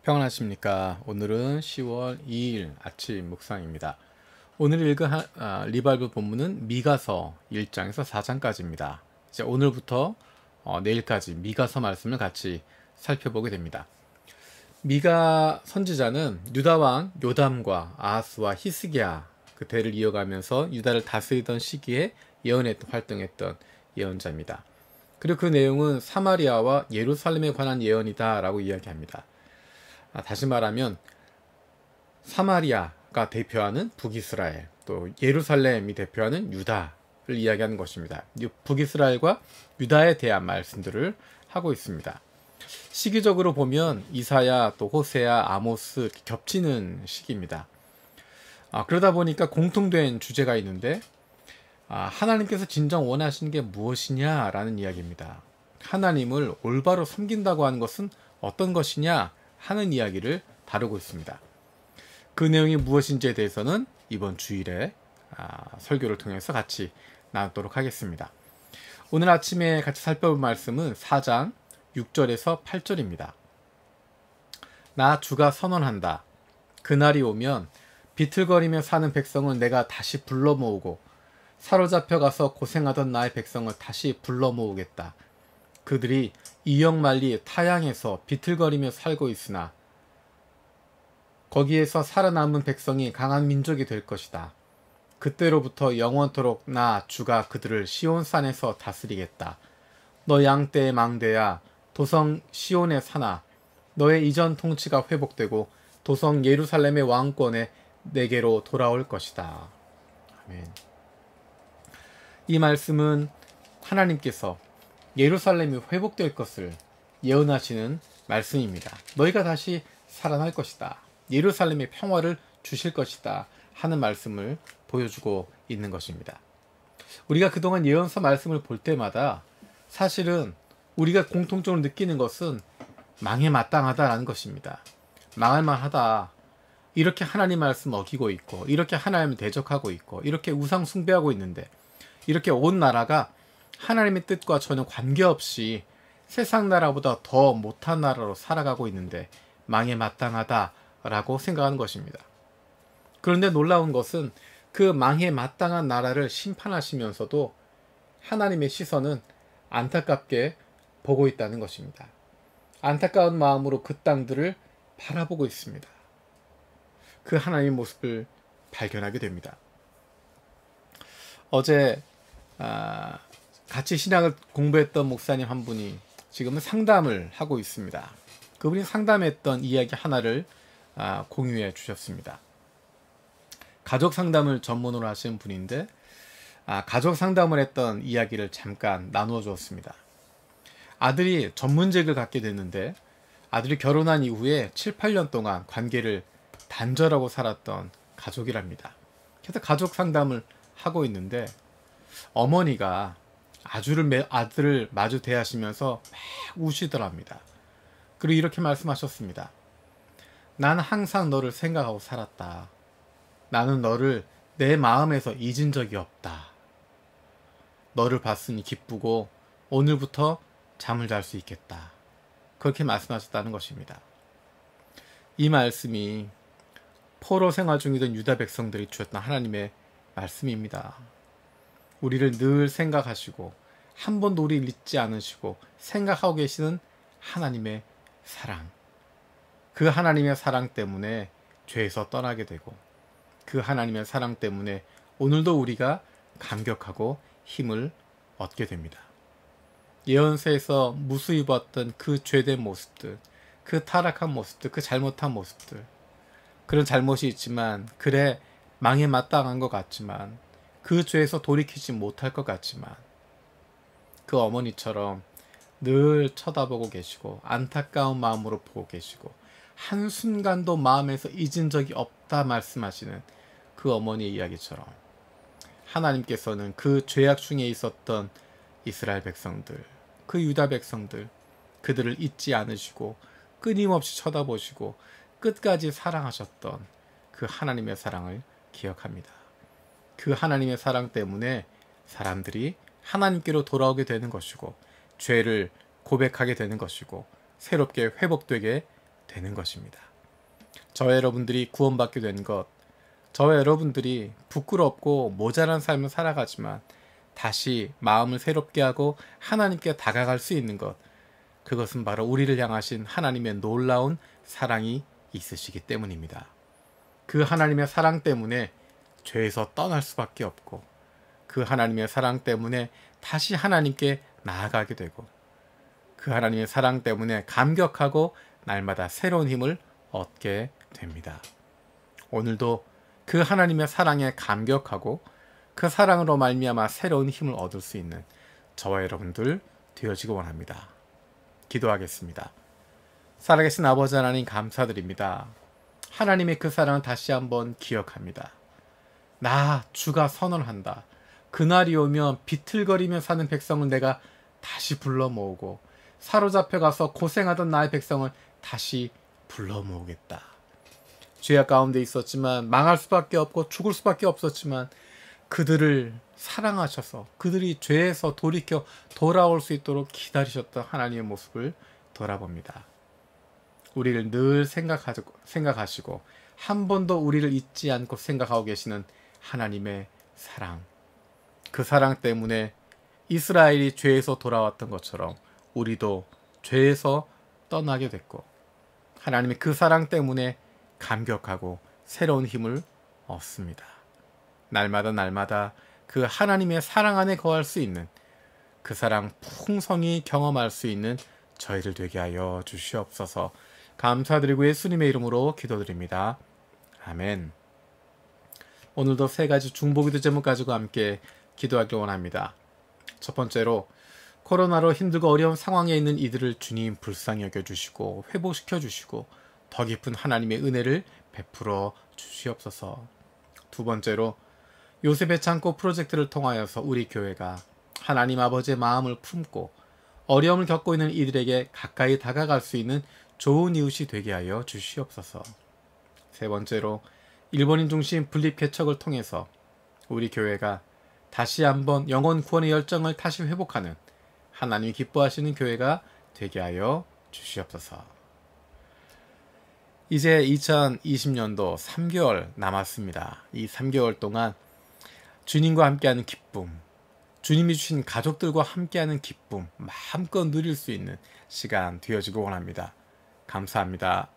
평안하십니까? 오늘은 10월 2일 아침 묵상입니다. 오늘 읽은 리바이브 본문은 미가서 1장에서 4장까지입니다. 이제 오늘부터 내일까지 미가서 말씀을 같이 살펴보게 됩니다. 미가 선지자는 유다왕 요담과 아하스와 히스기야 그 대를 이어가면서 유다를 다스리던 시기에 활동했던 예언자입니다. 그리고 그 내용은 사마리아와 예루살렘에 관한 예언이다 라고 이야기합니다. 다시 말하면 사마리아가 대표하는 북이스라엘, 또 예루살렘이 대표하는 유다를 이야기하는 것입니다. 북이스라엘과 유다에 대한 말씀들을 하고 있습니다. 시기적으로 보면 이사야, 또 호세아, 아모스 겹치는 시기입니다. 그러다 보니까 공통된 주제가 있는데 하나님께서 진정 원하시는 게 무엇이냐라는 이야기입니다. 하나님을 올바로 섬긴다고 하는 것은 어떤 것이냐 하는 이야기를 다루고 있습니다. 그 내용이 무엇인지에 대해서는 이번 주일에 설교를 통해서 같이 나누도록 하겠습니다. 오늘 아침에 같이 살펴볼 말씀은 4장 6절에서 8절입니다. 나 주가 선언한다. 그날이 오면 비틀거리며 사는 백성을 내가 다시 불러 모으고 사로잡혀 가서 고생하던 나의 백성을 다시 불러 모으겠다. 그들이 이역만리 타향에서 비틀거리며 살고 있으나 거기에서 살아남은 백성이 강한 민족이 될 것이다. 그때로부터 영원토록 나 주가 그들을 시온산에서 다스리겠다. 너 양떼의 망대야 도성 시온의 산아 너의 이전 통치가 회복되고 도성 예루살렘의 왕권에 내게로 돌아올 것이다. 아멘. 이 말씀은 하나님께서 예루살렘이 회복될 것을 예언하시는 말씀입니다. 너희가 다시 살아날 것이다. 예루살렘의 평화를 주실 것이다 하는 말씀을 보여주고 있는 것입니다. 우리가 그동안 예언서 말씀을 볼 때마다 사실은 우리가 공통적으로 느끼는 것은 망에 마땅하다라는 것입니다. 망할 만하다. 이렇게 하나님 말씀 어기고 있고 이렇게 하나님을 대적하고 있고 이렇게 우상 숭배하고 있는데 이렇게 온 나라가 하나님의 뜻과 전혀 관계없이 세상 나라보다 더 못한 나라로 살아가고 있는데 망에 마땅하다라고 생각하는 것입니다. 그런데 놀라운 것은 그 망에 마땅한 나라를 심판하시면서도 하나님의 시선은 안타깝게 보고 있다는 것입니다. 안타까운 마음으로 그 땅들을 바라보고 있습니다. 그 하나님의 모습을 발견하게 됩니다. 어제 같이 신학을 공부했던 목사님 한 분이 지금은 상담을 하고 있습니다. 그분이 상담했던 이야기 하나를 공유해 주셨습니다. 가족 상담을 전문으로 하시는 분인데 가족 상담을 했던 이야기를 잠깐 나누어 주었습니다. 아들이 전문직을 갖게 됐는데 아들이 결혼한 이후에 7, 8년 동안 관계를 단절하고 살았던 가족이랍니다. 그래서 가족 상담을 하고 있는데 어머니가 아들을 마주 대하시면서 막 우시더랍니다. 그리고 이렇게 말씀하셨습니다. 나는 항상 너를 생각하고 살았다. 나는 너를 내 마음에서 잊은 적이 없다. 너를 봤으니 기쁘고 오늘부터 잠을 잘 수 있겠다. 그렇게 말씀하셨다는 것입니다. 이 말씀이 포로 생활 중이던 유다 백성들이 주었던 하나님의 말씀입니다. 우리를 늘 생각하시고 한 번도 우리를 잊지 않으시고 생각하고 계시는 하나님의 사랑. 그 하나님의 사랑 때문에 죄에서 떠나게 되고 그 하나님의 사랑 때문에 오늘도 우리가 감격하고 힘을 얻게 됩니다. 예언서에서 무수히 봤던 그 죄된 모습들, 그 타락한 모습들, 그 잘못한 모습들, 그런 잘못이 있지만 그래 망에 마땅한 것 같지만 그 죄에서 돌이키지 못할 것 같지만 그 어머니처럼 늘 쳐다보고 계시고 안타까운 마음으로 보고 계시고 한순간도 마음에서 잊은 적이 없다 말씀하시는 그 어머니의 이야기처럼 하나님께서는 그 죄악 중에 있었던 이스라엘 백성들, 그 유다 백성들, 그들을 잊지 않으시고 끊임없이 쳐다보시고 끝까지 사랑하셨던 그 하나님의 사랑을 기억합니다. 그 하나님의 사랑 때문에 사람들이 하나님께로 돌아오게 되는 것이고 죄를 고백하게 되는 것이고 새롭게 회복되게 되는 것입니다. 저와 여러분들이 구원받게 된 것, 저와 여러분들이 부끄럽고 모자란 삶을 살아가지만 다시 마음을 새롭게 하고 하나님께 다가갈 수 있는 것, 그것은 바로 우리를 향하신 하나님의 놀라운 사랑이 있으시기 때문입니다. 그 하나님의 사랑 때문에 죄에서 떠날 수밖에 없고, 그 하나님의 사랑 때문에 다시 하나님께 나아가게 되고, 그 하나님의 사랑 때문에 감격하고 날마다 새로운 힘을 얻게 됩니다. 오늘도 그 하나님의 사랑에 감격하고 그 사랑으로 말미암아 새로운 힘을 얻을 수 있는 저와 여러분들 되어지기 원합니다. 기도하겠습니다. 살아계신 아버지 하나님, 감사드립니다. 하나님의 그 사랑을 다시 한번 기억합니다. 나 주가 선언한다. 그날이 오면 비틀거리며 사는 백성을 내가 다시 불러 모으고, 사로잡혀 가서 고생하던 나의 백성을 다시 불러 모으겠다. 죄악 가운데 있었지만 망할 수밖에 없고 죽을 수밖에 없었지만 그들을 사랑하셔서 그들이 죄에서 돌이켜 돌아올 수 있도록 기다리셨던 하나님의 모습을 돌아봅니다. 우리를 늘 생각하시고 한 번도 우리를 잊지 않고 생각하고 계시는 하나님의 사랑, 그 사랑 때문에 이스라엘이 죄에서 돌아왔던 것처럼 우리도 죄에서 떠나게 됐고, 하나님의 그 사랑 때문에 감격하고 새로운 힘을 얻습니다. 날마다 그 하나님의 사랑 안에 거할 수 있는, 그 사랑 풍성히 경험할 수 있는 저희들 되게 하여 주시옵소서. 감사드리고 예수님의 이름으로 기도드립니다. 아멘. 오늘도 세 가지 중보기도 제목 가지고 함께 기도하길 원합니다. 첫 번째로, 코로나로 힘들고 어려운 상황에 있는 이들을 주님 불쌍히 여겨주시고 회복시켜 주시고 더 깊은 하나님의 은혜를 베풀어 주시옵소서. 두 번째로, 요셉의 창고 프로젝트를 통하여서 우리 교회가 하나님 아버지의 마음을 품고 어려움을 겪고 있는 이들에게 가까이 다가갈 수 있는 좋은 이웃이 되게 하여 주시옵소서. 세 번째로, 일본인 중심 분립 개척을 통해서 우리 교회가 다시 한번 영혼 구원의 열정을 다시 회복하는 하나님이 기뻐하시는 교회가 되게 하여 주시옵소서. 이제 2020년도 3개월 남았습니다. 이 3개월 동안 주님과 함께하는 기쁨, 주님이 주신 가족들과 함께하는 기쁨 마음껏 누릴 수 있는 시간 되어지고 원합니다. 감사합니다.